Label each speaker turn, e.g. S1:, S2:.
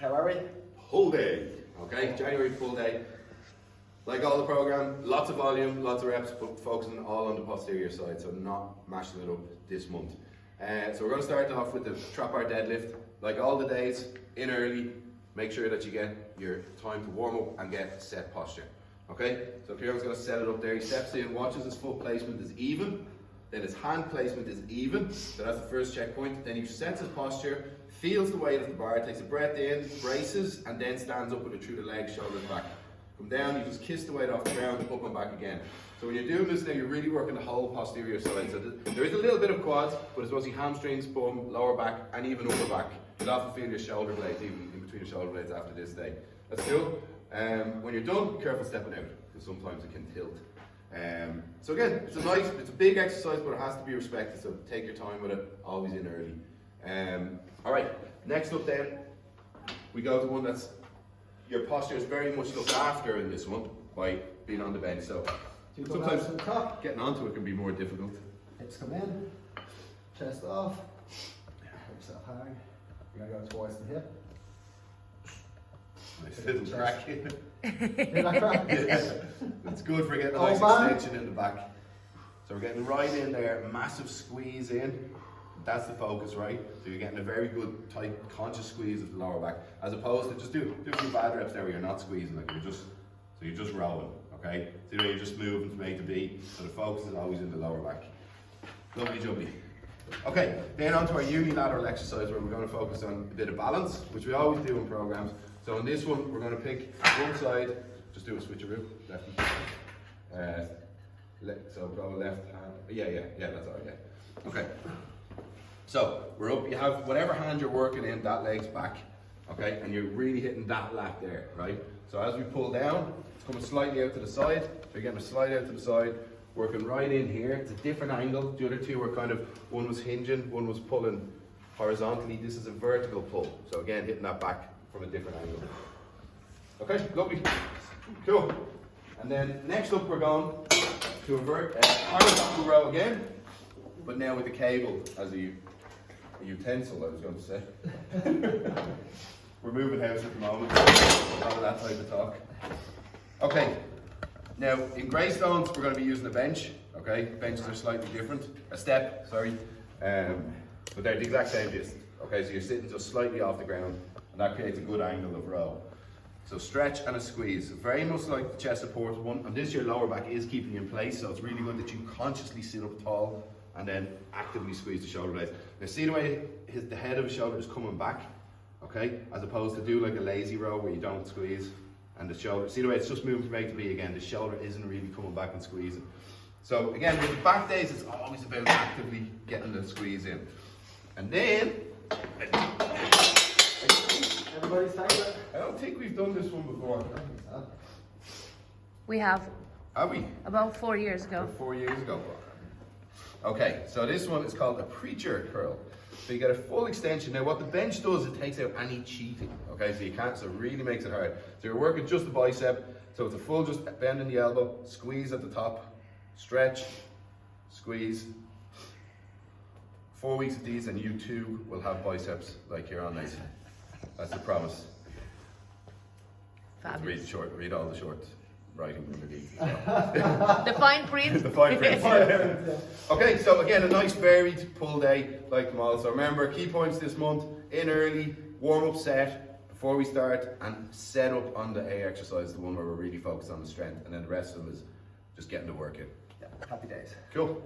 S1: How are we?
S2: Pull day. Okay, January pull day. Like all the program, lots of volume, lots of reps, but focusing all on the posterior side, so not mashing it up this month. So we're going to start off with the trap bar deadlift. Like all the days, in early, make sure that you get your time to warm up and get set posture. Okay, so Kieran's going to set it up there. He steps in, watches his foot placement is even, then his hand placement is even, so that's the first checkpoint. Then he sets his posture, feels the weight of the bar, takes a breath in, braces, and then stands up with it through the legs, shoulders back. Come down, you just kiss the weight off the ground, up and back again. So when you're doing this now, you're really working the whole posterior side. So there is a little bit of quads, but it's mostly hamstrings, bum, lower back, and even upper back. You'll often feel your shoulder blades, even in between your shoulder blades after this day. That's cool. When you're done, be careful stepping out, because sometimes it can tilt. So again, it's a big exercise, but it has to be respected, so take your time with it, always in early. Alright, next up then, we go to one that's, your posture is very much looked after in this one by being on the bench. So sometimes getting onto it can be more difficult.
S1: Hips come in, chest off, hips up high. You're going to go towards the hip.
S2: Nice little crack in it.
S1: Hear that crack?
S2: Yeah. It's good for getting a nice extension in the back. So we're getting right in there, massive squeeze in. That's the focus, right? So you're getting a very good, tight, conscious squeeze of the lower back, as opposed to just do a few bad reps there where you're not squeezing, like you're just rolling, okay? So you're just moving from A to B, so the focus is always in the lower back. Lovely jubbly. Okay, then on to our unilateral exercise where we're going to focus on a bit of balance, which we always do in programs. So in this one, we're going to pick one side, just do a switcheroo, left and so go left hand, yeah, that's all right, yeah. Okay. So we're up, you have whatever hand you're working in, that leg's back, okay? And you're really hitting that lat there, right? So as we pull down, it's coming slightly out to the side. So you're getting a slide out to the side, working right in here. It's a different angle. The other two were kind of, one was hinging, one was pulling horizontally. This is a vertical pull. So again, hitting that back from a different angle. Okay, lovely, cool. And then next up, we're going to invert a horizontal row again, but now with the cable as a utensil, I was going to say. We're moving house at the moment, none of that type of talk. Okay, now in Greystones we're going to be using a bench, okay? Benches are slightly different, a step, sorry, but they're the exact same distance, okay? So you're sitting just slightly off the ground, and that creates a good angle of row. So stretch and a squeeze, very much like the chest support one, and this your lower back is keeping you in place, so it's really good that you consciously sit up tall and then actively squeeze the shoulder blades. Now see the way the head of his shoulder is coming back, okay? As opposed to do like a lazy row where you don't squeeze, and the shoulder, see the way it's just moving from A to B again, the shoulder isn't really coming back and squeezing. So again, with the back days, it's always about actively getting the squeeze in. And then,
S1: Everybody's favorite?
S2: I don't think we've done this one before.
S3: We have.
S2: Have we?
S3: About 4 years ago.
S2: 4 years ago. Okay, so this one is called a preacher curl. So you get a full extension. Now what the bench does, it takes out any cheating. Okay, so you can't, so it really makes it hard. So you're working just the bicep. So it's a full just bend in the elbow, squeeze at the top, stretch, squeeze. 4 weeks of these and you too will have biceps like you're on nice. That's the promise.
S3: Fabulous.
S2: Read all the short writing underneath.
S3: The fine print.
S2: The fine print. Okay, so again, a nice varied pull day like them all. So remember, key points this month: in early, warm up set before we start, and set up on the A exercise, the one where we're really focused on the strength, and then the rest of them is just getting the work in.
S1: Yeah, happy days.
S2: Cool.